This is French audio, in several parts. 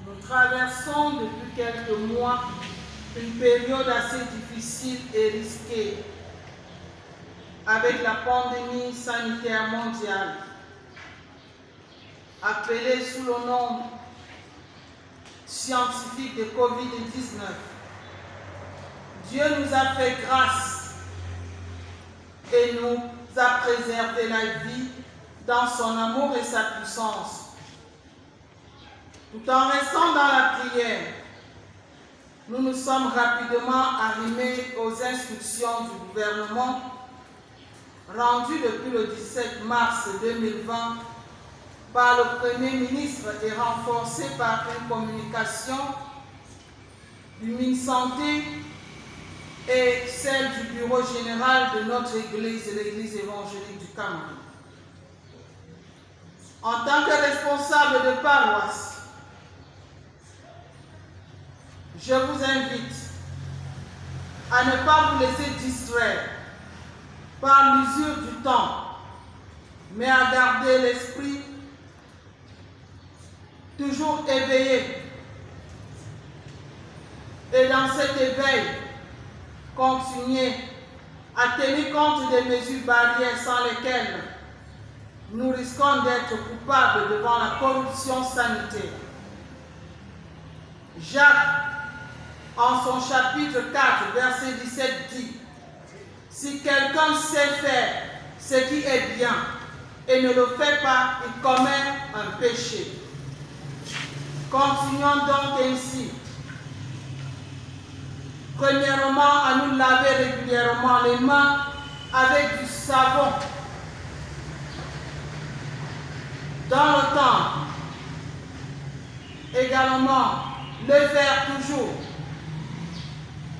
Nous traversons depuis quelques mois une période assez difficile et risquée avec la pandémie sanitaire mondiale, appelée sous le nom scientifique de COVID-19. Dieu nous a fait grâce et nous a préservé la vie dans son amour et sa puissance. Tout en restant dans la prière, nous nous sommes rapidement arrimés aux instructions du gouvernement rendues depuis le 17 mars 2020 par le Premier ministre et renforcées par une communication du ministre Santé et celle du bureau général de notre Église, l'Église évangélique du Cameroun. En tant que responsable de paroisse, je vous invite à ne pas vous laisser distraire par l'usure du temps, mais à garder l'esprit toujours éveillé. Et dans cet éveil, continuez à tenir compte des mesures barrières sans lesquelles nous risquons d'être coupables devant la corruption sanitaire. Jacques, en son chapitre 4, verset 17, dit « Si quelqu'un sait faire ce qui est bien et ne le fait pas, il commet un péché. » Continuons donc ainsi. Premièrement, à nous laver régulièrement les mains avec du savon. Dans le temps, également, le faire toujours.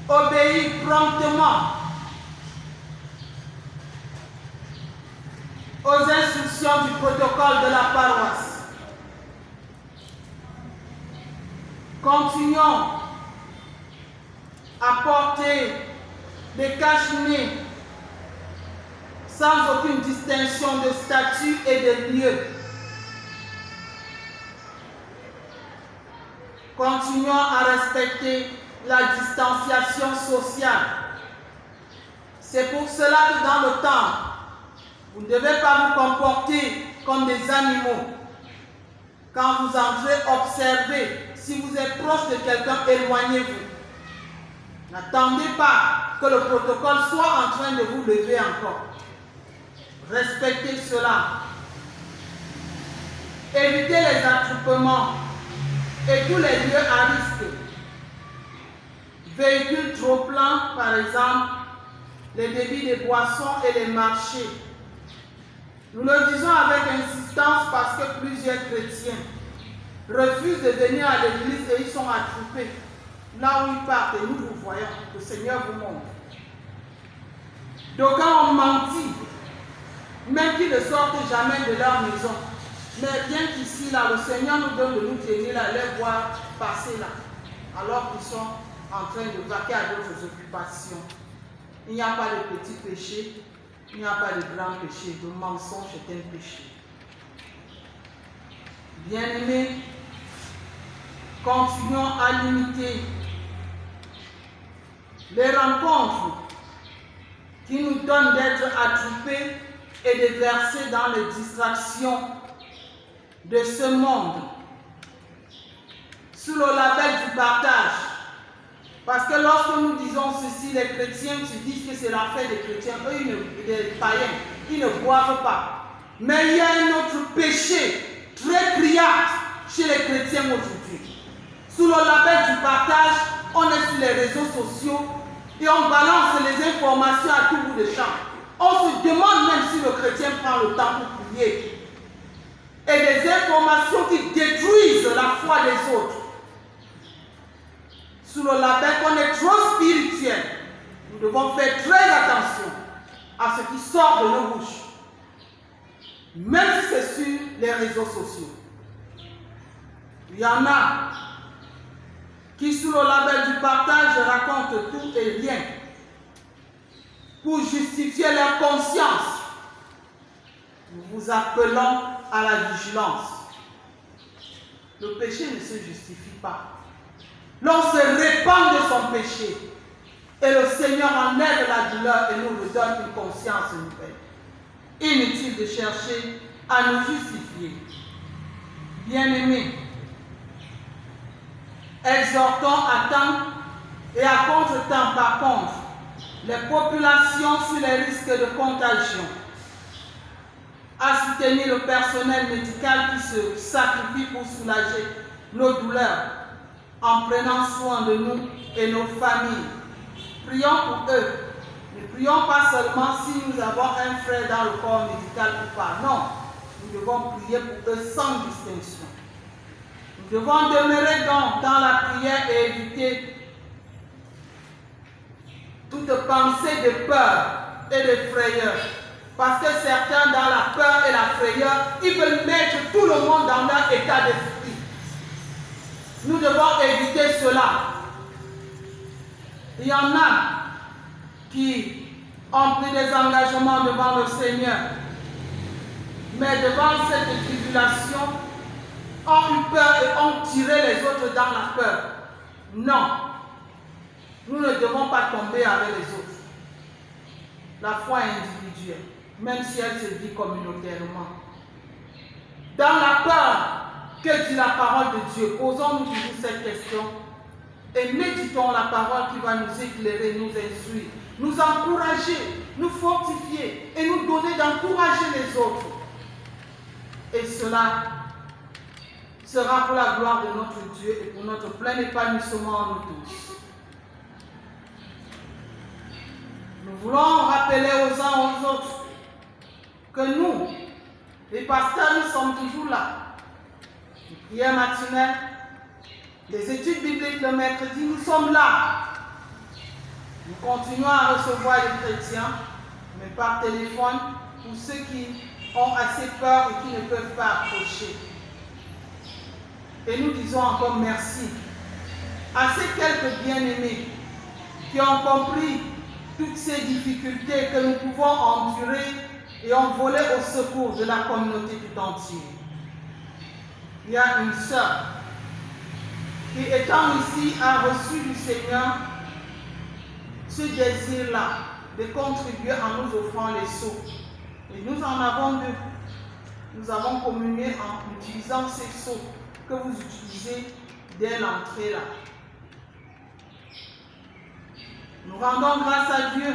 Obéir promptement aux instructions du protocole de la paroisse. Continuons à porter des cache-nez sans aucune distinction de statut et de lieu. Continuons à respecter la distanciation sociale. C'est pour cela que dans le temps, vous ne devez pas vous comporter comme des animaux. Quand vous entrez, observez. Si vous êtes proche de quelqu'un, éloignez-vous. N'attendez pas que le protocole soit en train de vous lever encore. Respectez cela. Évitez les attroupements et tous les lieux à risque. Véhicules trop pleins, par exemple, les débits de boissons et les marchés. Nous le disons avec insistance parce que plusieurs chrétiens refusent de venir à l'église et ils sont attroupés. Là où ils partent, et nous vous voyons, le Seigneur vous montre. D'aucuns ont menti, même qu'ils ne sortent jamais de leur maison. Mais bien qu'ici, là, le Seigneur nous donne de nous tenir là, les voir passer là, alors qu'ils sont en train de vaquer à d'autres occupations. Il n'y a pas de petits péchés, il n'y a pas de grands péchés. Le mensonge est un péché. Bien-aimés, continuons à limiter les rencontres qui nous donnent d'être attroupés et de verser dans les distractions de ce monde sous le label du partage. Parce que lorsque nous disons ceci, les chrétiens se disent que c'est la fête des chrétiens, eux, les païens, ils ne boivent pas. Mais il y a un autre péché très criard chez les chrétiens aujourd'hui. Sous le label du partage, on est sur les réseaux sociaux et on balance les informations à tout bout de champ. On se demande même si le chrétien prend le temps pour prier. Et des informations qui détruisent la foi des autres. Sous le label qu'on est trop spirituel, nous devons faire très attention à ce qui sort de nos bouches. Même si c'est sur les réseaux sociaux. Il y en a qui, sous le label du partage, racontent tout et rien pour justifier leur conscience. Nous vous appelons à la vigilance. le péché ne se justifie pas. L'on se répand de son péché et le Seigneur enlève la douleur et nous redonne une conscience nouvelle. Inutile de chercher à nous justifier. Bien-aimés, exhortons à temps et à contre-temps par contre les populations sur les risques de contagion, à soutenir le personnel médical qui se sacrifie pour soulager nos douleurs en prenant soin de nous et nos familles. Prions pour eux. Ne prions pas seulement si nous avons un frère dans le corps médical ou pas. Non, nous devons prier pour eux sans distinction. Nous devons demeurer donc dans la prière et éviter toute pensée de peur et de frayeur. Parce que certains, dans la peur et la frayeur, ils veulent mettre tout le monde dans leur état d'esprit. Nous devons éviter cela. Il y en a qui ont pris des engagements devant le Seigneur, mais devant cette tribulation, ont eu peur et ont tiré les autres dans la peur. Non, nous ne devons pas tomber avec les autres. La foi est individuelle, même si elle se vit communautairement. Dans la peur, que dit la parole de Dieu? Posons-nous toujours cette question et méditons la parole qui va nous éclairer, nous instruire, nous encourager, nous fortifier et nous donner d'encourager les autres. Et cela sera pour la gloire de notre Dieu et pour notre plein épanouissement en nous tous. Nous voulons rappeler aux uns aux autres que nous, les pasteurs, nous sommes toujours là. Les prières matinales, les études bibliques le mercredi, nous sommes là. Nous continuons à recevoir les chrétiens, mais par téléphone, pour ceux qui ont assez peur et qui ne peuvent pas approcher. Et nous disons encore merci à ces quelques bien-aimés qui ont compris toutes ces difficultés que nous pouvons endurer et ont volé au secours de la communauté tout entière. Il y a une sœur qui, étant ici, a reçu du Seigneur ce désir-là de contribuer en nous offrant les sceaux. Et nous en avons deux. Nous avons communié en utilisant ces sceaux que vous utilisez dès l'entrée là. Nous rendons grâce à Dieu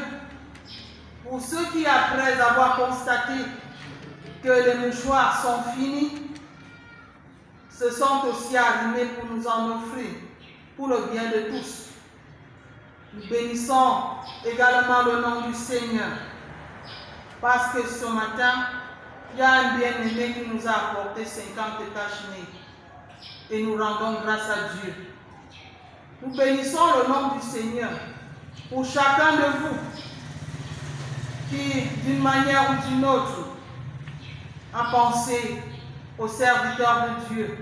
pour ceux qui, après avoir constaté que les mouchoirs sont finis, se sont aussi arrimés pour nous en offrir, pour le bien de tous. Nous bénissons également le nom du Seigneur, parce que ce matin, il y a un bien-aimé qui nous a apporté 50 cache-nez. Et nous rendons grâce à Dieu. Nous bénissons le nom du Seigneur pour chacun de vous qui, d'une manière ou d'une autre, a pensé aux serviteurs de Dieu,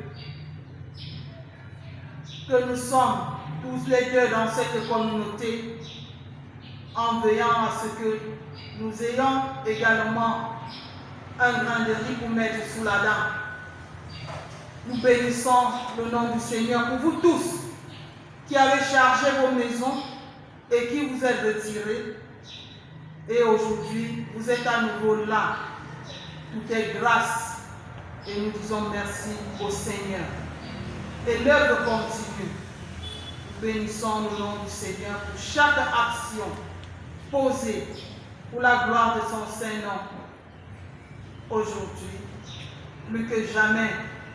que nous sommes tous les deux dans cette communauté, en veillant à ce que nous ayons également un grain de riz pour mettre sous la dent. Nous bénissons le nom du Seigneur pour vous tous qui avez chargé vos maisons et qui vous êtes retirés. Et aujourd'hui, vous êtes à nouveau là. Tout est grâce. Et nous disons merci au Seigneur. Et l'œuvre continue. Nous bénissons le nom du Seigneur pour chaque action posée pour la gloire de son Saint-Nom. Aujourd'hui, plus que jamais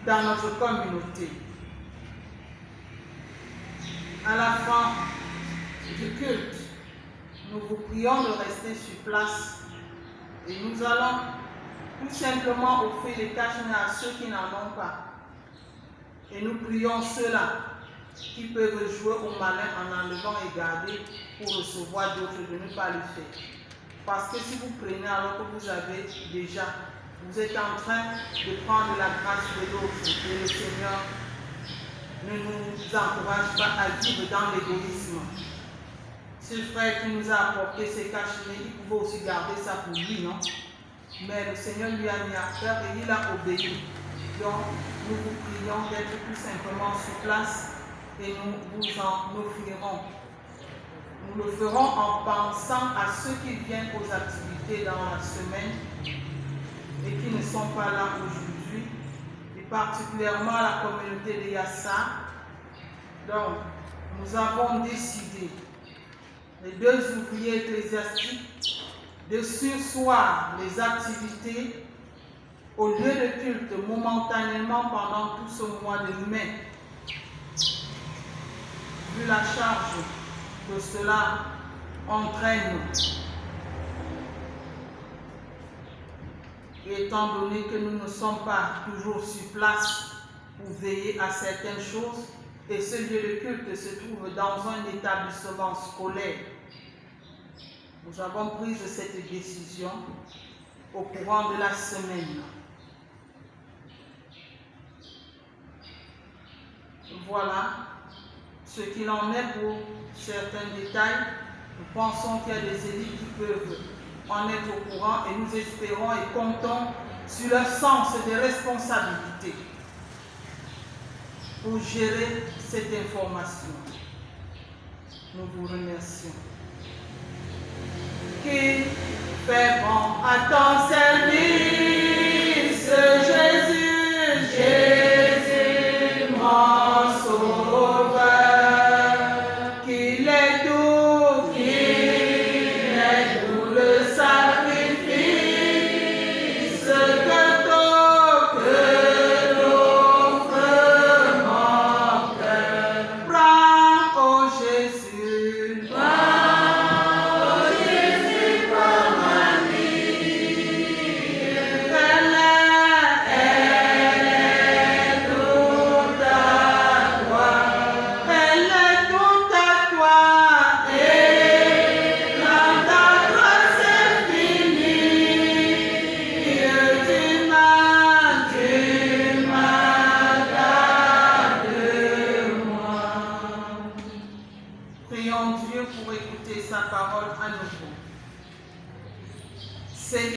dans notre communauté. À la fin du culte, nous vous prions de rester sur place et nous allons tout simplement offrir les cache-nez à ceux qui n'en ont pas. Et nous prions ceux-là qui peuvent jouer au malin en enlevant et garder pour recevoir d'autres, de ne pas le faire. Parce que si vous prenez alors que vous avez déjà, vous êtes en train de prendre la grâce de l'autre et le Seigneur ne nous encourage pas à vivre dans l'égoïsme. Ce frère qui nous a apporté ses cache-nez, il pouvait aussi garder ça pour lui, non? Mais le Seigneur lui a mis à cœur et il a obéi. Donc, nous vous prions d'être tout simplement sur place et nous vous en offrirons. Nous le ferons en pensant à ceux qui viennent aux activités dans la semaine et qui ne sont pas là aujourd'hui, et particulièrement la communauté de Yassa. Donc, nous avons décidé, les deux ouvriers ecclésiastiques, de surseoir les activités au lieu de culte momentanément pendant tout ce mois de mai. Vu la charge que cela entraîne, et étant donné que nous ne sommes pas toujours sur place pour veiller à certaines choses, et ce lieu de culte se trouve dans un établissement scolaire, nous avons pris cette décision au courant de la semaine. Voilà ce qu'il en est pour certains détails. Nous pensons qu'il y a des élites qui peuvent en être au courant et nous espérons et comptons sur leur sens des responsabilités pour gérer cette information. Nous vous remercions. Qui fait bon à ton service, Jésus, Jésus, mon sauveur, qu'il est doux le sacrifice que t'offre mon cœur. Prends, oh Jésus, prions Dieu pour écouter sa parole à nouveau.